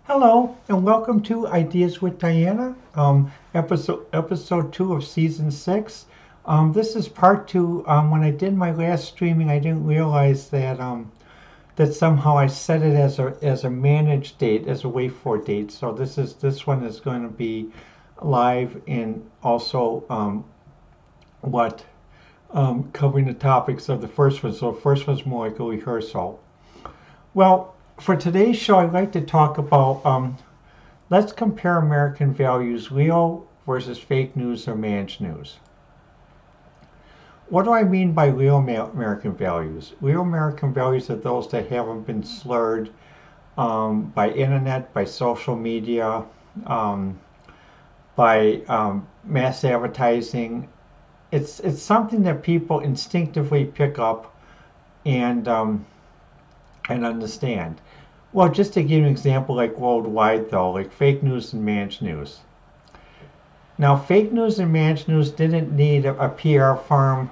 Hello and welcome to Ideas with Diana, episode 2 of season 6. This is part 2. When I did my last streaming, I didn't realize that somehow I set it as a managed date, as a wait for date. So this one is going to be live and also what covering the topics of the first one. So the first one's more like a rehearsal. Well, for today's show, I'd like to talk about let's compare American values, real versus fake news or managed news. What do I mean by real American values? Real American values are those that haven't been slurred by internet, by social media, um, by mass advertising. It's something that people instinctively pick up and understand. Well, just to give you an example, like worldwide though, like fake news and managed news. Now, fake news and managed news didn't need a PR firm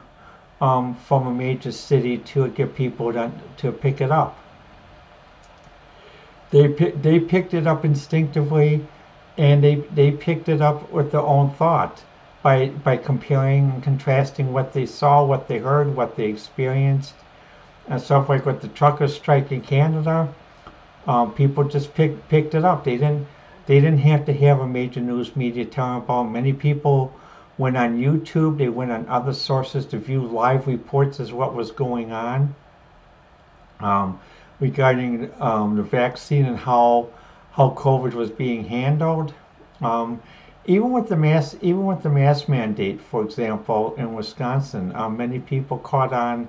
from a major city to get people to pick it up. They picked it up instinctively, and they picked it up with their own thought by comparing and contrasting what they saw, what they heard, what they experienced, and stuff like with the truckers' strike in Canada. People just picked it up. They didn't have to have a major news media tell them about. Many people went on YouTube. They went on other sources to view live reports as what was going on um, regarding the vaccine and how COVID was being handled. Um, even with the mask mandate, for example, in Wisconsin, many people caught on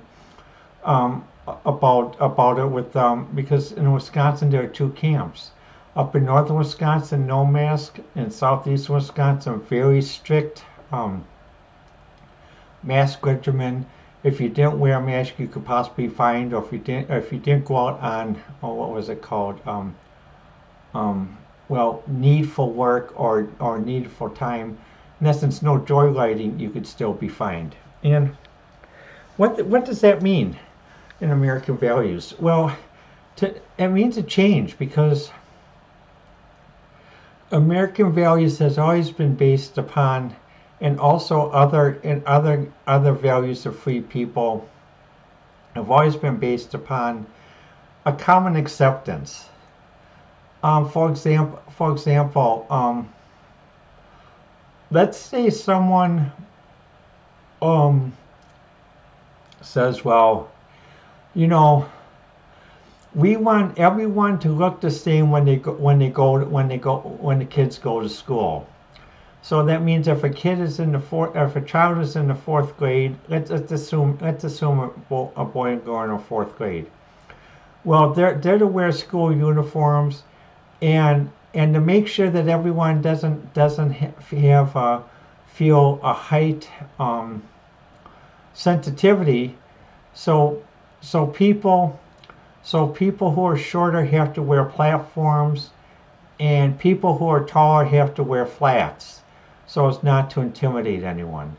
um, about it with because in Wisconsin there are two camps. Up in northern Wisconsin, no mask. In southeastern Wisconsin, very strict um, mask regimen. If you didn't wear a mask, you could possibly be fined, or if you didn't go out on, oh, what was it called? Um, well, needful work or needful time. In essence, no joyriding, you could still be fined. And what does that mean in American values? Well, it means a change because American values has always been based upon, and also other values of free people have always been based upon a common acceptance. For example, let's say someone um, says, "Well, you know, we want everyone to look the same when the kids go to school." So that means if a child is in the fourth grade, let's assume a boy and girl in the fourth grade. Well, they're to wear school uniforms, and to make sure that everyone doesn't have feel a height sensitivity. So so people so people who are shorter have to wear platforms, and people who are taller have to wear flats, so as not to intimidate anyone.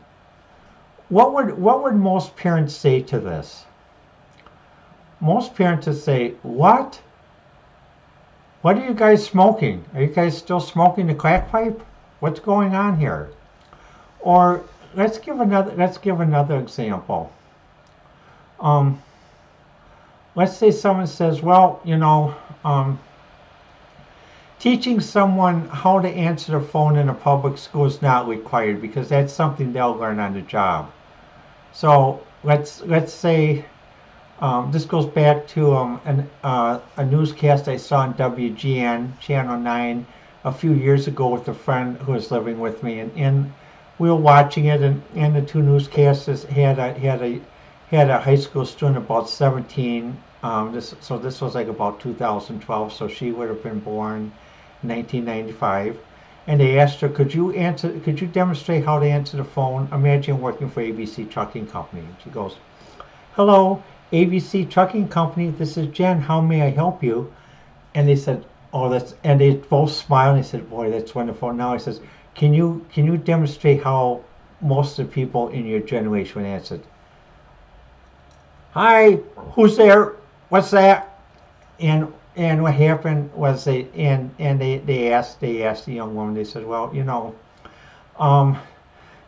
What would most parents say to this? Most parents would say, "What? What are you guys smoking? Are you guys still smoking the crack pipe? What's going on here?" Or let's give another example. Um, let's say someone says, "Well, teaching someone how to answer the phone in a public school is not required because that's something they'll learn on the job." So let's say this goes back to a newscast I saw on WGN Channel 9 a few years ago with a friend who was living with me, and we were watching it, and the two newscasters had a high school student about 17. This was like about 2012, so she would have been born in 1995. And they asked her, could you demonstrate how to answer the phone? Imagine working for ABC Trucking Company. And she goes, "Hello, ABC Trucking Company, this is Jen. How may I help you?" And they said, "Oh, that's," and they both smiled and they said, "Boy, that's wonderful." Now he says, can you demonstrate how most of the people in your generation answered? "Hi, who's there? What's that?" And and what happened was they asked the young woman. They said, well, um,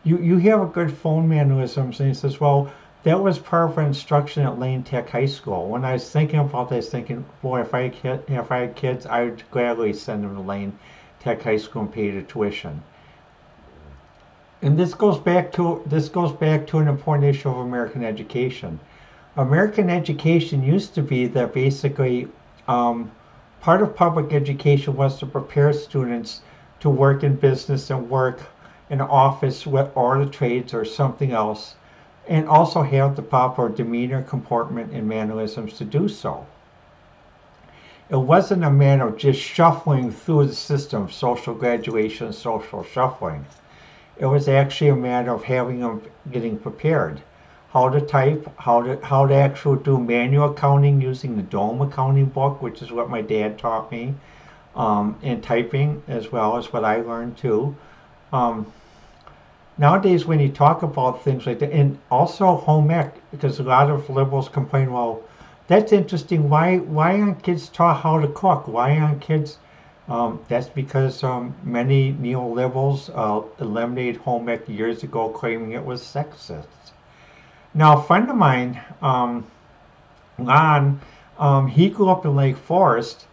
you have a good phone mannerisms, and he says, well, that was part of our instruction at Lane Tech High School. When I was thinking about that, I was thinking, boy, if I had kids, I would gladly send them to Lane Tech High School and pay the tuition. And this goes back to an important issue of American education. American education used to be that basically um, part of public education was to prepare students to work in business and work in an office or the trades or something else, and also have the proper demeanor, comportment, and mannerisms to do so. It wasn't a matter of just shuffling through the system of social graduation, social shuffling. It was actually a matter of having them getting prepared. How to type, how to actually do manual accounting using the Dome accounting book, which is what my dad taught me, and typing as well as what I learned too. Um, Nowadays, when you talk about things like that, and also home ec, because a lot of liberals complain, well, that's interesting. Why aren't kids taught how to cook? Why aren't kids that's because many neoliberals eliminated home ec years ago, claiming it was sexist. Now, a friend of mine, Lon, he grew up in Lake Forest,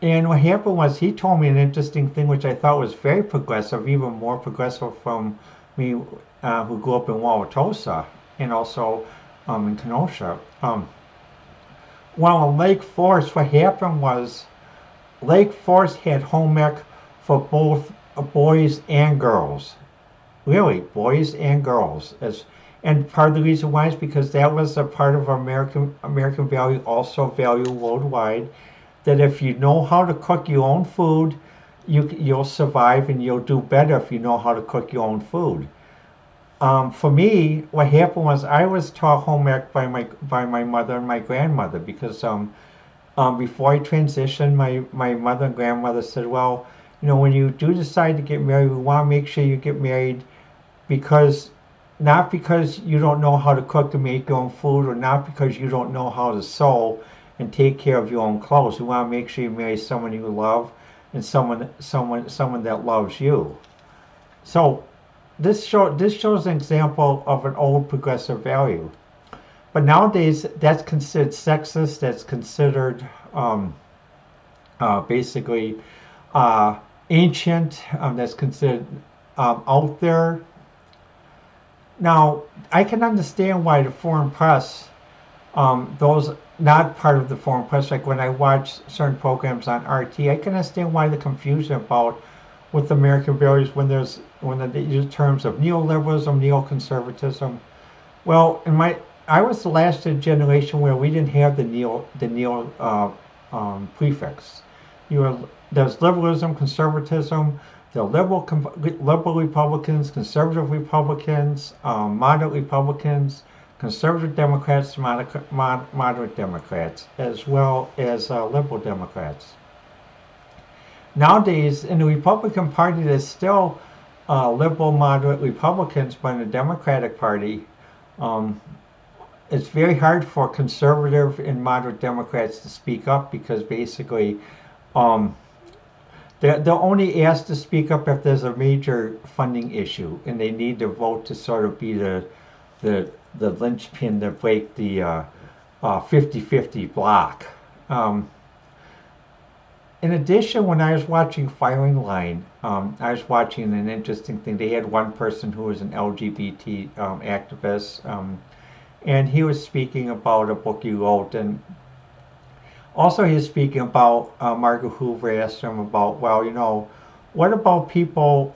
and what happened was he told me an interesting thing, which I thought was very progressive, even more progressive from me, who grew up in Wauwatosa and also in Kenosha. Well, in Lake Forest, what happened was Lake Forest had home ec for both boys and girls. Really, boys and girls. And part of the reason why is because that was a part of American value, also value worldwide, that if you know how to cook your own food, you'll survive and you'll do better if you know how to cook your own food. For me, what happened was I was taught home ec by my mother and my grandmother because before I transitioned, my mother and grandmother said, well, when you do decide to get married, we want to make sure you get married because not because you don't know how to cook and make your own food, or not because you don't know how to sew and take care of your own clothes. We want to make sure you marry someone you love and someone that loves you. So this shows an example of an old progressive value. But nowadays, that's considered sexist. That's considered basically ancient. That's considered out there. Now, I can understand why the foreign press, those not part of the foreign press, like when I watch certain programs on RT, I can understand why the confusion about with American values when they use terms of neoliberalism, neoconservatism. Well, I was the last generation where we didn't have the neo prefix. There's liberalism, conservatism. The liberal Republicans, conservative Republicans, moderate Republicans, conservative Democrats, moderate Democrats, as well as liberal Democrats. Nowadays, in the Republican Party, there's still liberal, moderate Republicans, but in the Democratic Party, it's very hard for conservative and moderate Democrats to speak up because basically they're only asked to speak up if there's a major funding issue and they need to vote to sort of be the linchpin to break the 50-50 block. In addition, when I was watching Firing Line, I was watching an interesting thing. They had one person who was an LGBT activist, and he was speaking about a book he wrote, and also he was speaking about Margaret Hoover asked him about, well, what about people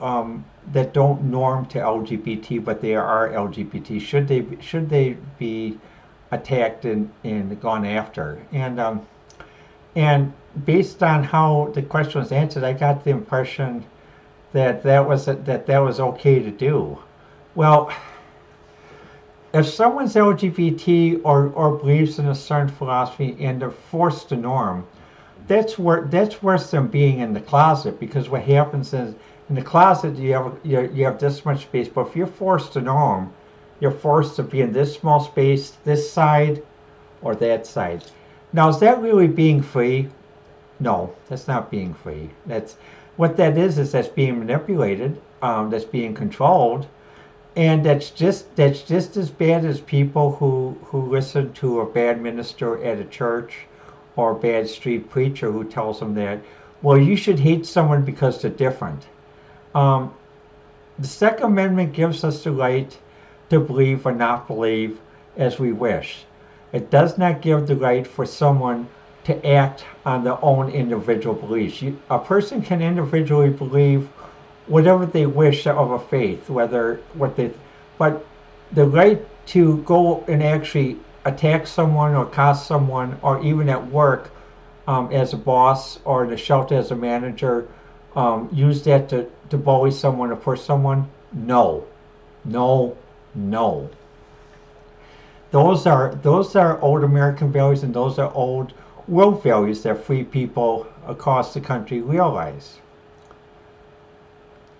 that don't norm to LGBT, but they are LGBT? Should they be attacked and gone after? And based on how the question was answered, I got the impression that that was okay to do. Well, if someone's LGBT or believes in a certain philosophy and they're forced to norm, that's worse than being in the closet, because what happens is in the closet you have this much space, but if you're forced to norm, you're forced to be in this small space, this side or that side. Now, is that really being free? No, that's not being free. That's what that is that's being manipulated, that's being controlled, and that's just as bad as people who listen to a bad minister at a church or a bad street preacher who tells them that, well, you should hate someone because they're different. Um, the Second Amendment gives us the right to believe or not believe as we wish. It does not give the right for someone to act on their own individual beliefs. A person can individually believe whatever they wish of a faith, whether what they, but the right to go and actually attack someone or cost someone, or even at work as a boss or in the shelter as a manager, use that to bully someone or push someone. No, no, no. Those are old American values, and those are old world values that free people across the country realize.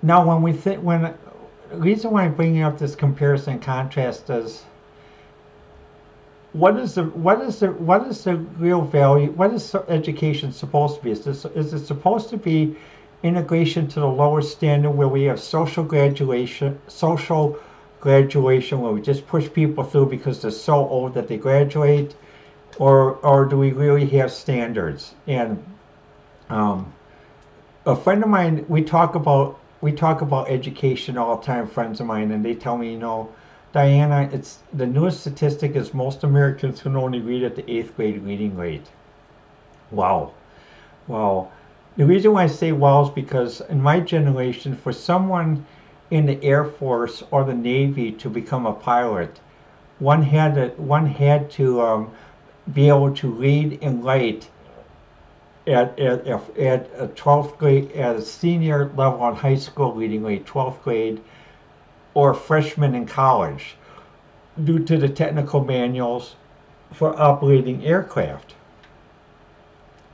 Now, when the reason why I'm bringing up this comparison and contrast is, what is the real value? What is education supposed to be? Is it supposed to be integration to the lower standard where we have social graduation where we just push people through because they're so old that they graduate, or do we really have standards? And a friend of mine, we talk about education all the time, friends of mine, and they tell me, Diana, it's the newest statistic is most Americans can only read at the 8th grade reading rate. Wow. Wow. The reason why I say wow is because in my generation, for someone in the Air Force or the Navy to become a pilot, one had to be able to read and write at a 12th grade, at a senior level in high school reading rate, 12th grade, or freshman in college, due to the technical manuals for operating aircraft.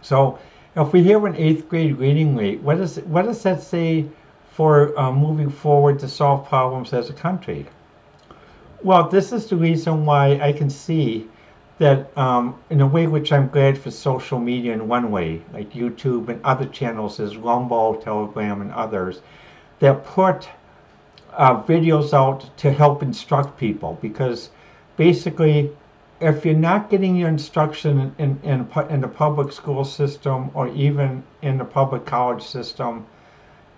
So if we have an 8th grade reading rate, what does that say for moving forward to solve problems as a country? Well, this is the reason why I can see that in a way which I'm glad for social media in one way, like YouTube and other channels, as Rumble, Telegram, and others, that put videos out to help instruct people. Because basically, if you're not getting your instruction in the public school system or even in the public college system,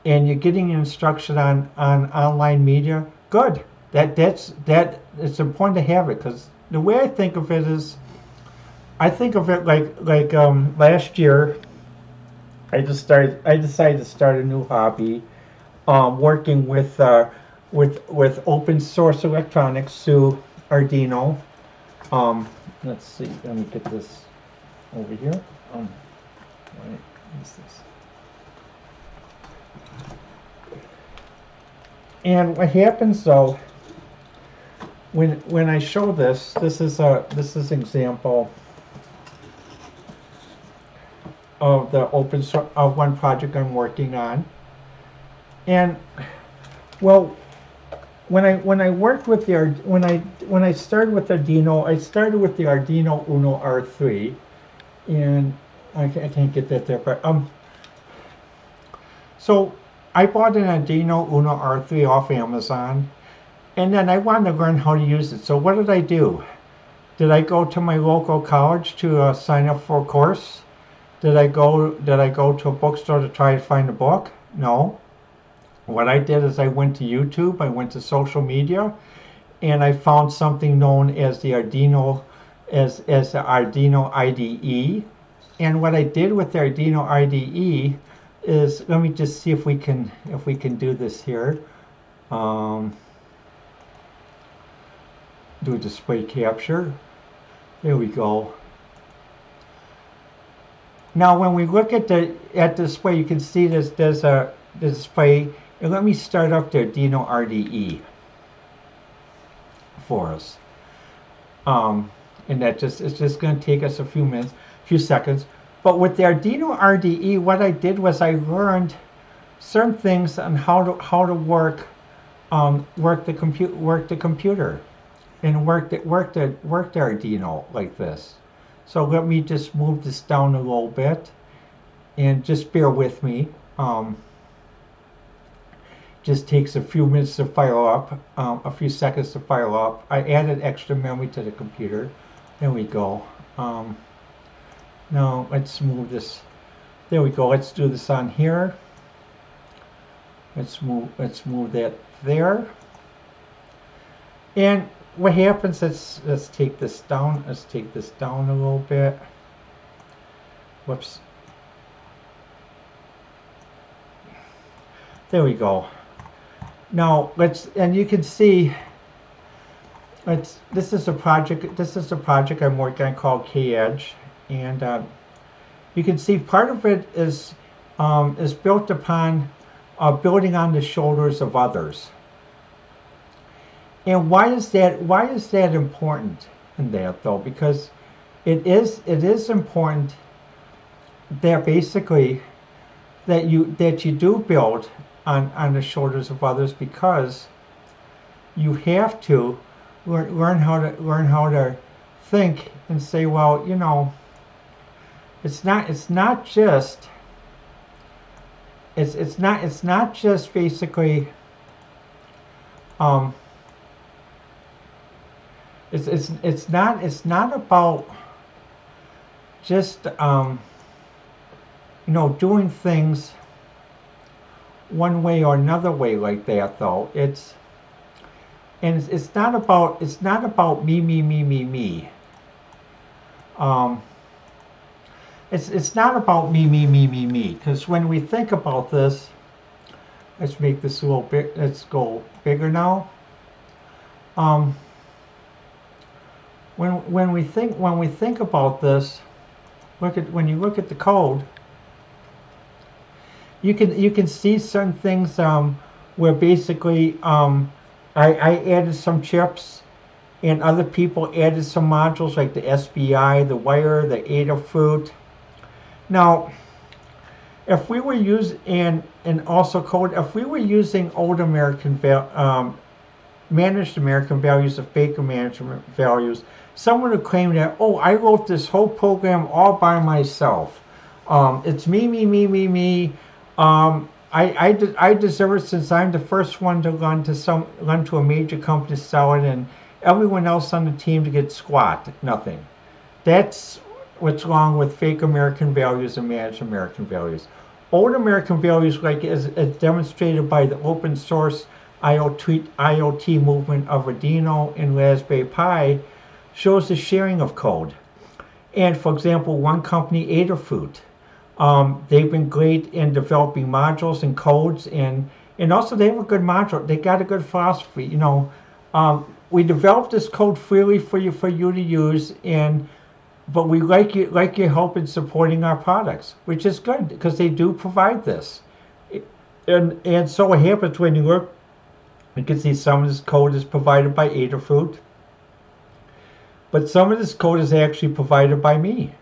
and you're getting your instruction on online media, good. It's important to have it, because the way I think of it is, I think of it like last year, I decided to start a new hobby, working with open source electronics through Arduino. Let's see. Let me get this over here. What is this? And what happens though, when I show this is an example of the open source of one project I'm working on. And well, when I worked with when I started with Arduino, I started with the Arduino Uno R3, and I can't get that there, but so I bought an Arduino Uno R3 off Amazon, and then I wanted to learn how to use it. So what did I do? Did I go to my local college to sign up for a course? Did I go to a bookstore to try to find a book? No. What I did is I went to YouTube, I went to social media, and I found something known as the Arduino the Arduino IDE. And what I did with the Arduino IDE is, let me just see if we can do this here. Do a display capture. There we go. Now, when we look at the display, you can see there's a display. And let me start up the Arduino IDE for us. And it's just going to take us a few seconds. But with the Arduino IDE, what I did was I learned certain things on how to work the computer and work the Arduino like this. So let me just move this down a little bit, and just bear with me. Just takes a few minutes to fire up, a few seconds to fire up. I added extra memory to the computer. There we go. Now let's move this. There we go. Let's do this on here. Let's move that there. And what happens? Let's take this down. Let's take this down a little bit. Whoops. There we go. Now and you can see, this is a project I'm working on called K-Edge, and you can see part of it is built upon building on the shoulders of others. And why is that important in that, though? Because it is important that basically that you do build on the shoulders of others, because you have to learn how to think and say, well, you know, it's not just basically it's not about just you know, doing things one way or another way like that, though. It's not about me. It's not about me. Because when we think about this, let's make this a little bit. Let's go bigger now. When we think about this, when you look at the code, you can see certain things where basically I added some chips and other people added some modules like the SBI, the wire, the Adafruit. Now, if we were using and also code, if we were using old American managed American values or fake management values, someone would claim that, oh, I wrote this whole program all by myself. It's me. I deserve it since I'm the first one to run to a major company to sell it, and everyone else on the team to get squat, nothing. That's what's wrong with fake American values and managed American values. Old American values, like as demonstrated by the open source IoT movement of Arduino and Raspberry Pi, shows the sharing of code. And for example, one company, Adafruit, they've been great in developing modules and codes, and also they have a good module. They got a good philosophy. You know, we developed this code freely for you to use, but we like your help in supporting our products, which is good because they do provide this. And so what happens when you look, you can see some of this code is provided by Adafruit, but some of this code is actually provided by me.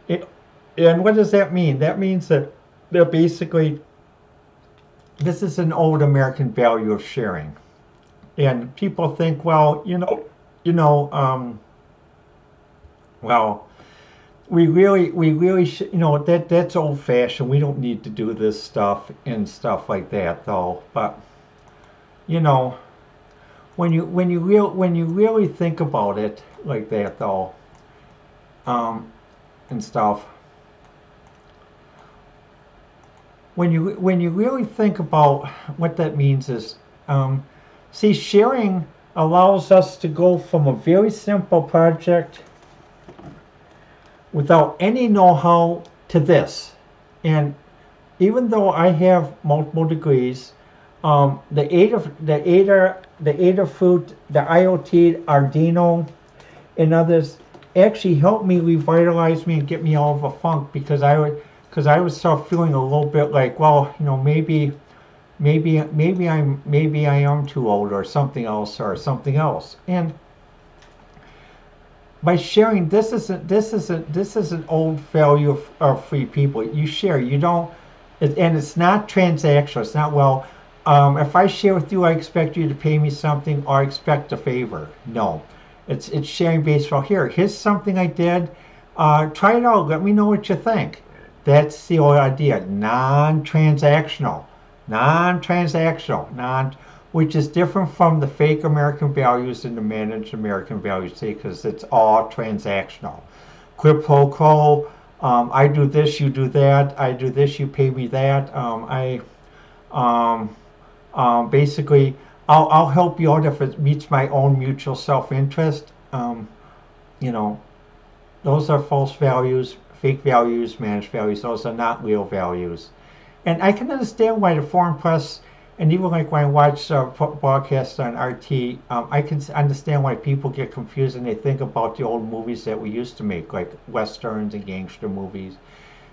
And what does that mean? That means that they're basically, this is an old American value of sharing. And people think, well, well, we really should, you know, that's old fashioned. We don't need to do this stuff and stuff like that, though. But, you know, when you really think about it like that, though, and stuff. When you really think about what that means is, see, sharing allows us to go from a very simple project without any know-how to this. And even though I have multiple degrees, the Adafruit, the IoT, Arduino, and others actually helped me revitalize me and get me out of a funk, because I was sort of feeling a little bit like, well, you know, maybe I am too old or something else. And by sharing, this is an old value of free people. You share, you don't, and it's not transactional. It's not, well, if I share with you, I expect you to pay me something or expect a favor. No, it's sharing based on, here's something I did. Try it out. Let me know what you think. That's the whole idea. Non-transactional, which is different from the fake American values and the managed American values, because it's all transactional. Quid pro quo. I do this, you do that. I do this, you pay me that. Um, Basically, I'll help you out if it meets my own mutual self-interest. You know, those are false values, fake values, managed values. Those are not real values. And I can understand why the foreign press, and even like when I watch broadcasts on RT, I can understand why people get confused and they think about the old movies that we used to make, like westerns and gangster movies.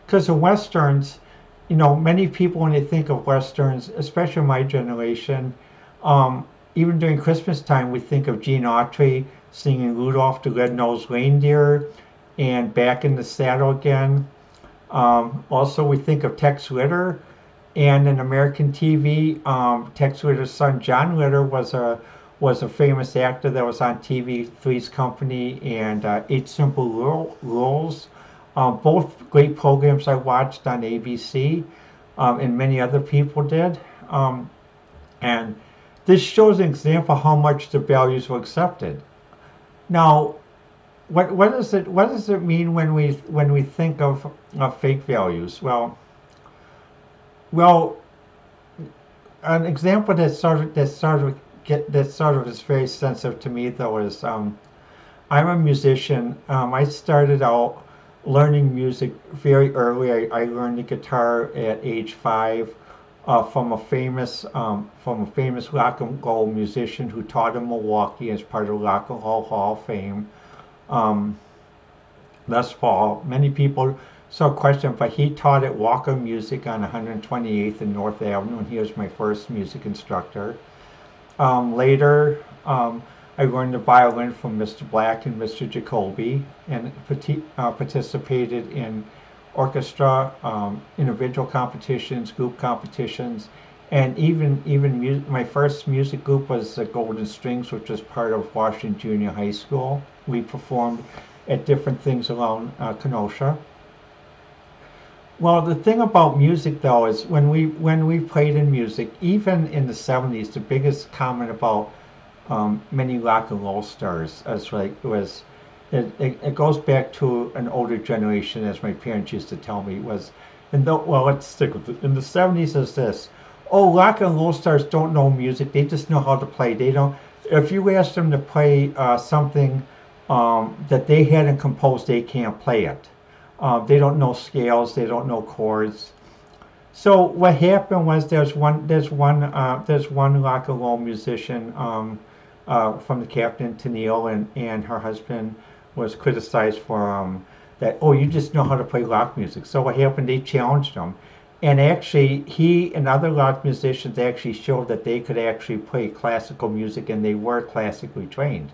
Because the westerns, many people when they think of westerns, especially my generation, um, even during Christmas time, we think of Gene Autry singing Rudolph the Red-Nosed Reindeer and Back in the Saddle Again. Also, we think of Tex Ritter, and in American TV, Tex Ritter's son John Ritter was a famous actor that was on TV, Three's Company and Eight Simple Rules. Both great programs I watched on ABC, and many other people did. And this shows an example of how much the values were accepted. Now, what does it mean when we think of fake values? Well, an example that sort of is very sensitive to me though is I'm a musician. I started out learning music very early. I learned the guitar at age 5 from a famous rock and roll musician who taught in Milwaukee as part of the Rock and Roll Hall of Fame. Um, Les Paul. Many people so question, but he taught at Walker Music on 128th and North Avenue, and he was my first music instructor. Later, I learned the violin from Mr. Black and Mr. Jacoby, and participated in orchestra, individual competitions, group competitions, and even my first music group was the Golden Strings, which was part of Washington Junior High School. We performed at different things around Kenosha. Well, the thing about music though is when we played in music, even in the 70s, the biggest comment about many rock and roll stars was it goes back to an older generation, as my parents used to tell me, was, let's stick with it. In the 70s is this: oh, rock and roll stars don't know music, they just know how to play. They don't, if you ask them to play something that they hadn't composed, they can't play it. They don't know scales, they don't know chords. So what happened was there's one rock and roll musician from the Captain Tennille, and her husband was criticized for that. Oh, you just know how to play rock music. So what happened? They challenged him, and actually he and other rock musicians actually showed that they could actually play classical music, and they were classically trained.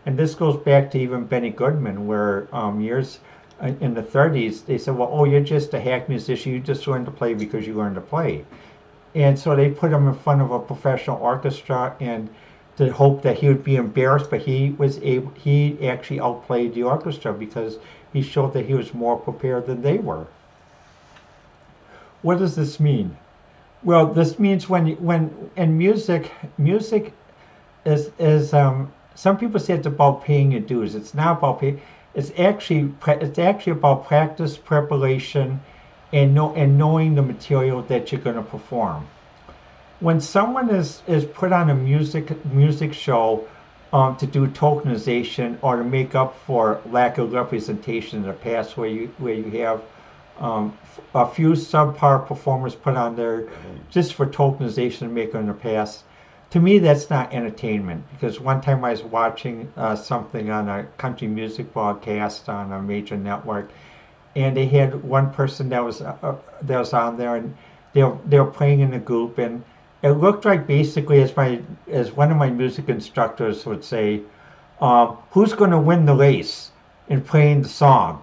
And this goes back to even Benny Goodman, where years in the 30s, they said, well, oh, you're just a hack musician. You just learned to play because you learned to play. And so they put him in front of a professional orchestra and to hope that he would be embarrassed, but he actually outplayed the orchestra because he showed that he was more prepared than they were. What does this mean? Well, this means when in music is some people say it's about paying your dues. It's not about paying. It's actually about practice, preparation, and knowing the material that you're going to perform. When someone is put on a music show to do tokenization or to make up for lack of representation in the past, where you have a few subpar performers put on there just for tokenization and make in the past. To me, that's not entertainment, because one time I was watching something on a country music broadcast on a major network, and they had one person that was on there, and they were playing in a group, and it looked like basically as one of my music instructors would say, who's going to win the race in playing the song?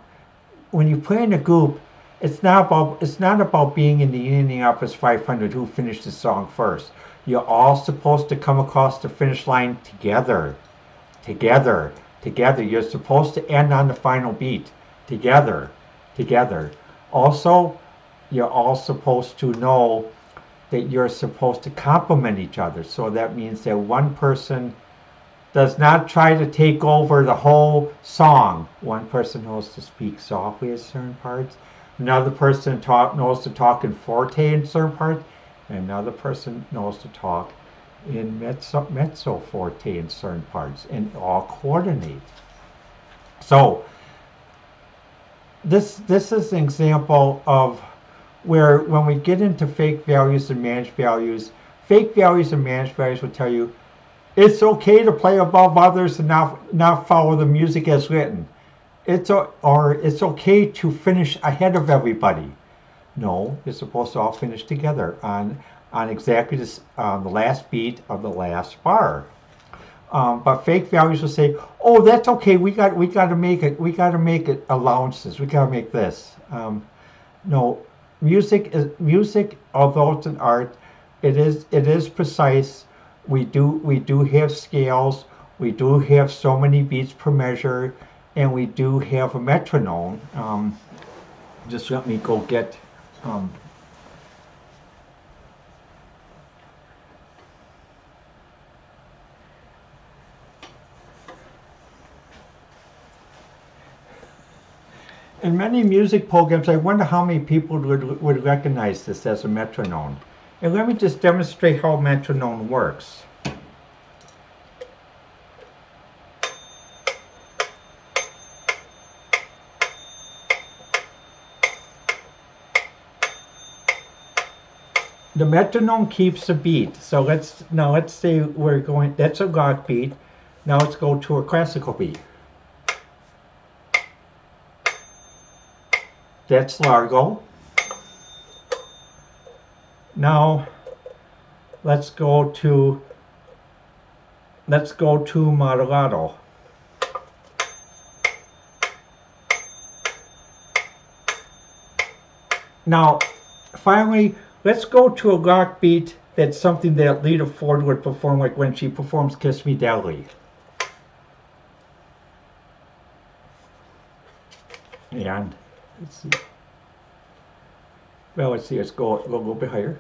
When you play in a group, it's not about being in the Indianapolis 500 who finished the song first. You're all supposed to come across the finish line together, together. You're supposed to end on the final beat together. Also, you're all supposed to know that you're supposed to complement each other. So that means that one person does not try to take over the whole song. One person knows to speak softly at certain parts. Another person knows to talk in forte in certain parts. And another person knows to talk in mezzo forte in certain parts. And all coordinate. So this is an example of where when we get into fake values and managed values will tell you it's okay to play above others and not follow the music as written. It's okay to finish ahead of everybody. No, you're supposed to all finish together on exactly the last beat of the last bar. But fake values will say, "Oh, that's okay. We got to make it. We got to make it allowances. We got to make this." No, music. Although it's an art, it is precise. We do have scales. We do have so many beats per measure, and we do have a metronome. Just let me go get. In many music programs, I wonder how many people would recognize this as a metronome. And let me just demonstrate how a metronome works. The metronome keeps a beat. So let's say we're going, that's a rock beat. Now let's go to a classical beat. That's largo. Now let's go to moderato. Now finally, let's go to a rock beat that's something that Lita Ford would perform, like when she performs Kiss Me Deadly. And let's see. Well, let's see. Let's go a little bit higher.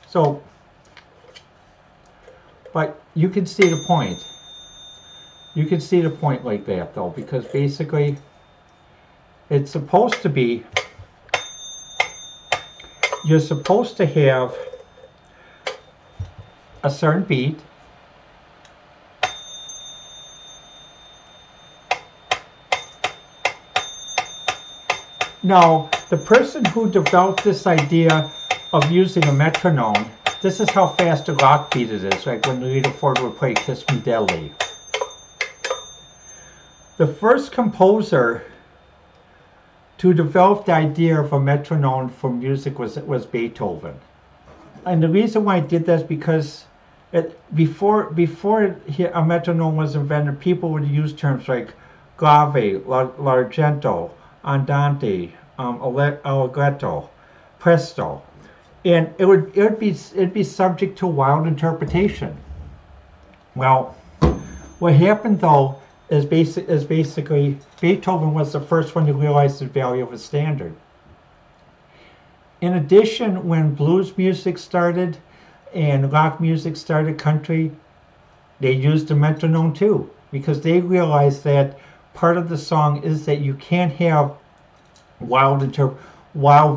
So, but you can see the point. You can see the point like that, though, because basically it's supposed to be, you're supposed to have a certain beat. Now, the person who developed this idea of using a metronome, this is how fast a rock beat it is, like when Lita Ford would play Kiss Me Deadly. The first composer to develop the idea of a metronome for music was Beethoven. And the reason why I did that is because before a metronome was invented, people would use terms like grave, largento, andante, allegretto, presto, and it'd be subject to wild interpretation. Well, what happened though is basically Beethoven was the first one to realize the value of a standard. In addition, when blues music started and rock music started, country, they used the metronome too, because they realized that part of the song is that you can't have wild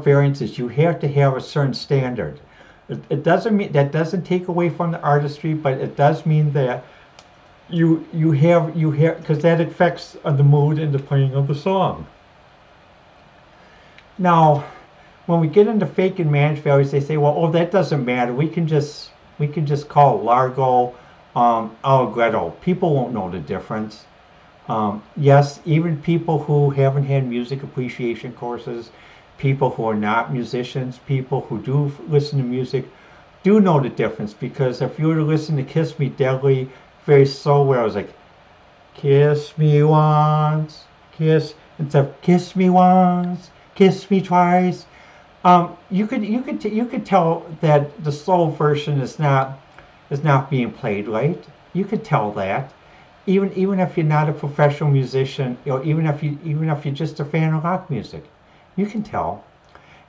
variances. You have to have a certain standard. It doesn't mean that doesn't take away from the artistry, but it does mean that you have because that affects the mood and the playing of the song. Now, when we get into fake and managed values, they say, well, oh, that doesn't matter. We can just call it largo, allegretto. People won't know the difference. Yes, even people who haven't had music appreciation courses, people who are not musicians, people who do listen to music, do know the difference. Because if you were to listen to Kiss Me Deadly very slow, where I was like, kiss me once, instead of kiss me once, kiss me twice. You could tell that the slow version is not is not being played right. You could tell that. Even if you're not a professional musician, even if you're just a fan of rock music, you can tell.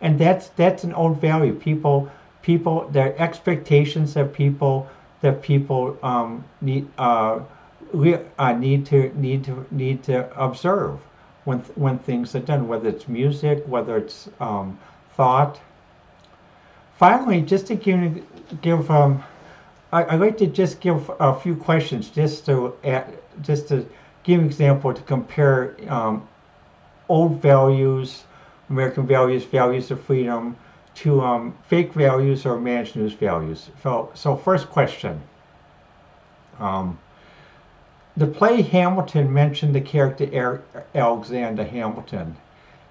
And that's an old value. People their expectations that people need to observe when things are done, whether it's music, whether it's thought. Finally, just to give I'd like to just give a few questions just to give an example to compare old values, American values, values of freedom, to fake values or managed news values. So first question. Um, the play Hamilton mentioned the character Alexander Hamilton.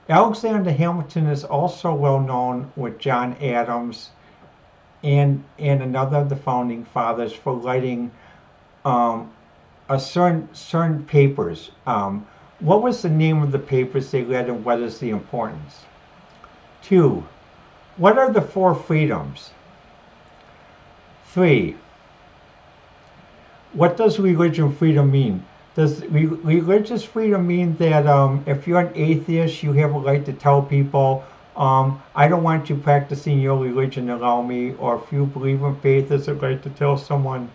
Alexander Hamilton is also well known with John Adams and another of the founding fathers for writing a certain papers. What was the name of the papers they read and what is the importance? 2. What are the 4 freedoms? 3. What does religion freedom mean? Does religious freedom mean that if you're an atheist, you have a right to tell people, I don't want you practicing your religion around me, or if you believe in faith, there's a right to tell someone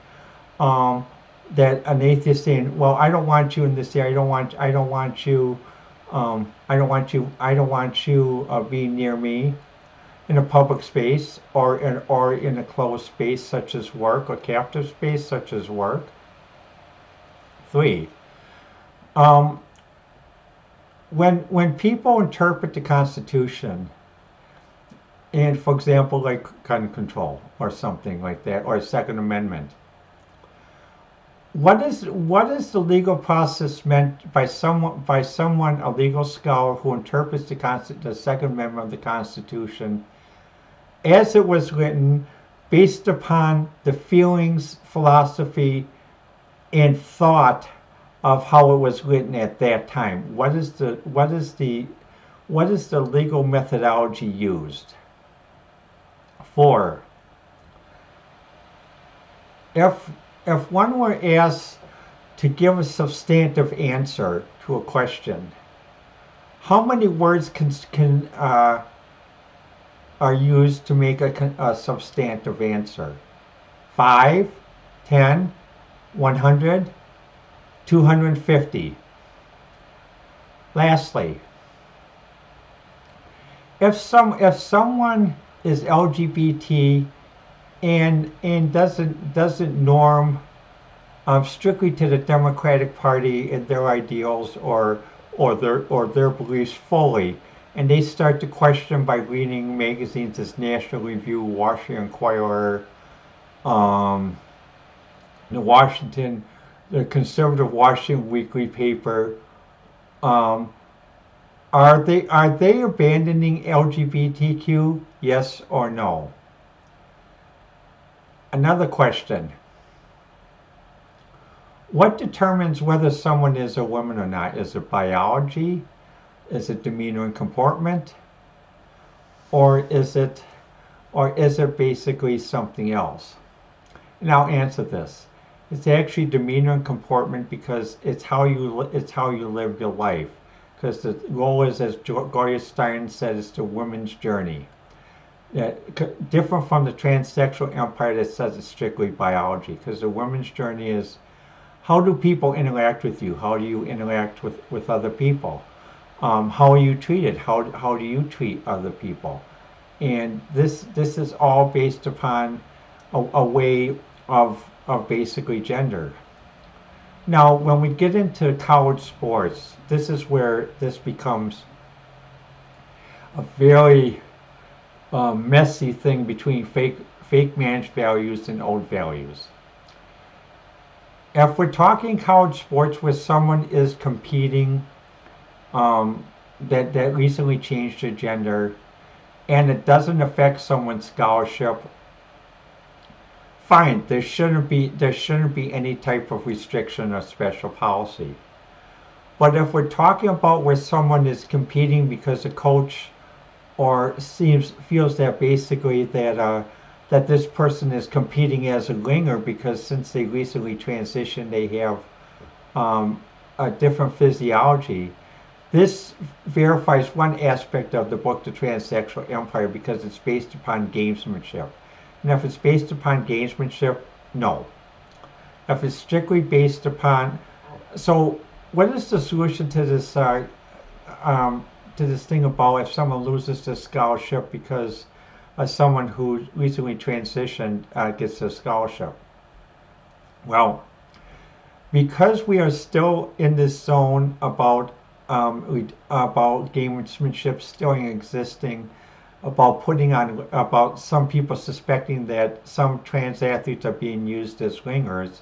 that an atheist saying, well, I don't want you in this area. I don't want you being near me in a public space or in a closed space such as work or captive space such as work. 3. When people interpret the Constitution, and for example, like gun control or something like that, or Second Amendment, what is the legal process meant by someone a legal scholar who interprets the Second Amendment of the Constitution as it was written, based upon the feelings, philosophy, and thought of how it was written at that time? What is the legal methodology used? 4. If one were asked to give a substantive answer to a question, how many words are used to make a substantive answer? 5, 10, 100, 250. Lastly, if someone is LGBT and doesn't norm strictly to the Democratic Party and their ideals or their beliefs fully, and they start to question by reading magazines as National Review, Washington Inquirer, the conservative Washington Weekly paper. Are they abandoning LGBTQ? Yes or no? Another question. What determines whether someone is a woman or not? Is it biology? Is it demeanor and comportment? Or is it basically something else? And I'll answer this. It's actually demeanor and comportment because it's how you live your life. Because the goal is, as Gloria Steinem said, it's the woman's journey. Different from the transsexual empire that says it's strictly biology. Because the woman's journey is, how do people interact with you? How do you interact with other people? How are you treated? How do you treat other people? And this is all based upon a way of basically gender. Now, when we get into college sports, this is where this becomes a very messy thing between fake managed values and old values. If we're talking college sports where someone is competing that recently changed their gender and it doesn't affect someone's scholarship, fine, there shouldn't be any type of restriction or special policy. But if we're talking about where someone is competing because a coach or feels that basically that that this person is competing as a winger because since they recently transitioned, they have a different physiology. This verifies one aspect of the book, The Transsexual Empire, because it's based upon gamesmanship. And if it's based upon gamesmanship, no. If it's strictly based upon, so what is the solution to this thing about if someone loses their scholarship because someone who recently transitioned gets a scholarship? Well, because we are still in this zone about gamesmanship still existing, about some people suspecting that some trans athletes are being used as wingers,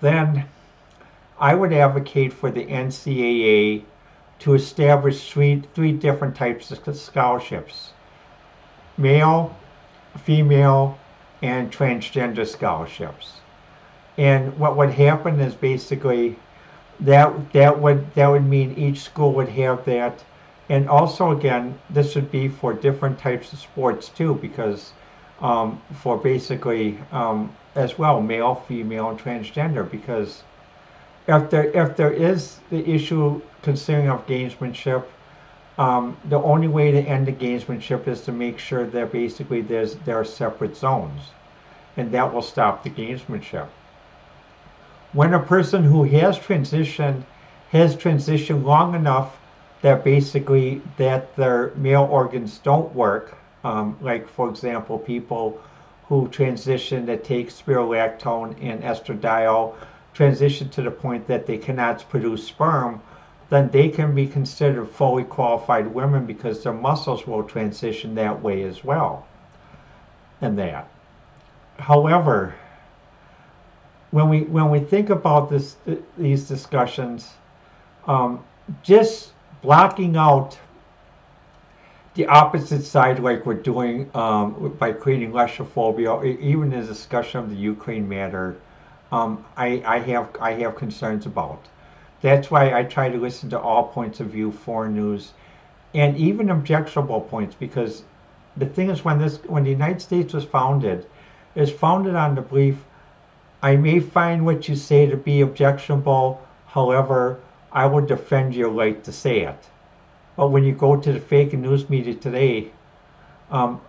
then I would advocate for the NCAA to establish three different types of scholarships: male, female, and transgender scholarships. And what would happen is basically that would mean each school would have that. And also, again, this would be for different types of sports too, because for basically as well, male, female, and transgender. Because if there is the issue concerning of gamesmanship, the only way to end the gamesmanship is to make sure that basically there are separate zones, and that will stop the gamesmanship. When a person who has transitioned long enough that basically that their male organs don't work, like for example people who transition that take spironolactone and estradiol transition to the point that they cannot produce sperm, then they can be considered fully qualified women because their muscles will transition that way as well. And that. However, when we think about these discussions, just blocking out the opposite side, like we're doing by creating Russophobia, even the discussion of the Ukraine matter, I have concerns about. That's why I try to listen to all points of view, foreign news, and even objectionable points. Because the thing is, when the United States was founded, is founded on the belief I may find what you say to be objectionable, however, I will defend your right to say it. But when you go to the fake news media today, um,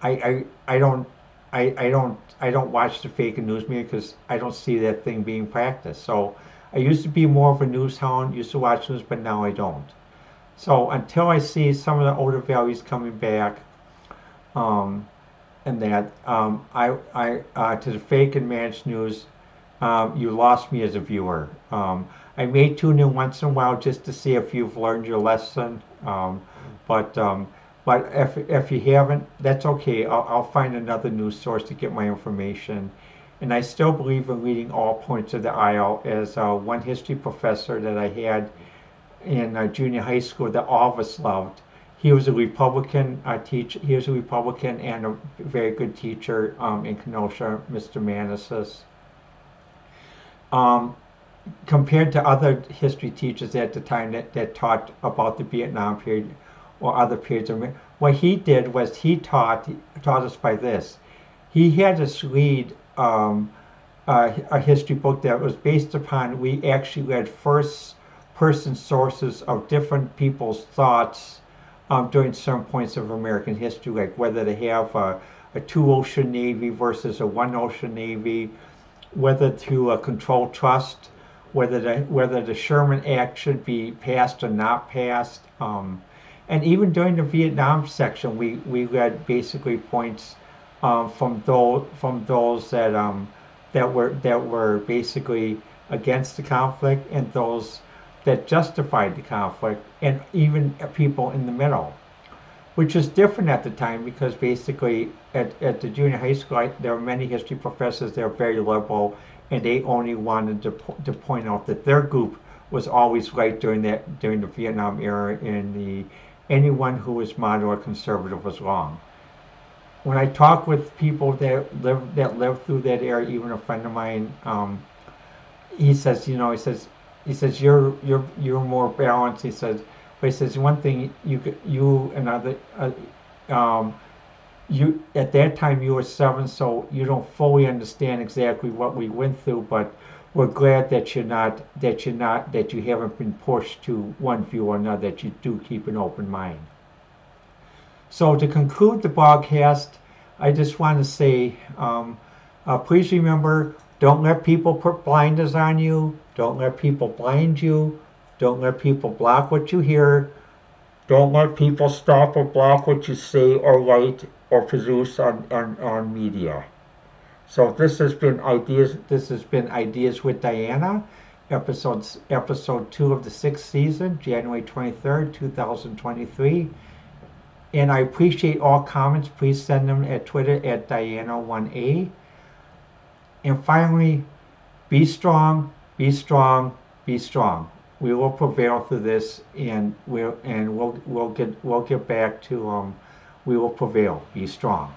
I don't I don't watch the fake news media because I don't see that thing being practiced. So I used to be more of a news hound, used to watch news, but now I don't. So until I see some of the older values coming back, um, and that to the fake and managed news, you lost me as a viewer. I may tune in once in a while just to see if you've learned your lesson. But but if you haven't, that's okay. I'll find another news source to get my information. And I still believe in reading all points of the aisle. As one history professor that I had in junior high school that all of us loved, he was a Republican teacher. He was a Republican and a very good teacher in Kenosha, Mr. Manassas. Um, Compared to other history teachers at the time that taught about the Vietnam period or other periods of what he did was he taught us by this. He had us read a history book that was based upon we actually read first person sources of different people's thoughts during certain points of American history, like whether they have a two ocean navy versus a one ocean navy, whether to control trust, whether the Sherman Act should be passed or not passed. And even during the Vietnam section, we read basically points from those that were basically against the conflict and those that justified the conflict, and even people in the middle, which is different at the time because basically at the junior high school there were many history professors that were very liberal, and they only wanted to point out that their group was always right during the Vietnam era, and anyone who was moderate or conservative was wrong. When I talk with people that lived through that era, even a friend of mine, he says, he says you're more balanced. He says, but he says one thing you and other um, you at that time you were 7, so you don't fully understand exactly what we went through, but we're glad that you haven't been pushed to one view or another, that you do keep an open mind. So to conclude the broadcast, I just want to say, please remember, don't let people put blinders on you. Don't let people blind you. Don't let people block what you hear. Don't let people stop or block what you say or write or produce on media. So this has been ideas. This has been Ideas with Diana, episode 2 of the 6th season, January 23rd, 2023. And I appreciate all comments. Please send them at Twitter at Diana1A. And finally, be strong, be strong, be strong. We will prevail through this, and we'll get back to we will prevail. Be strong.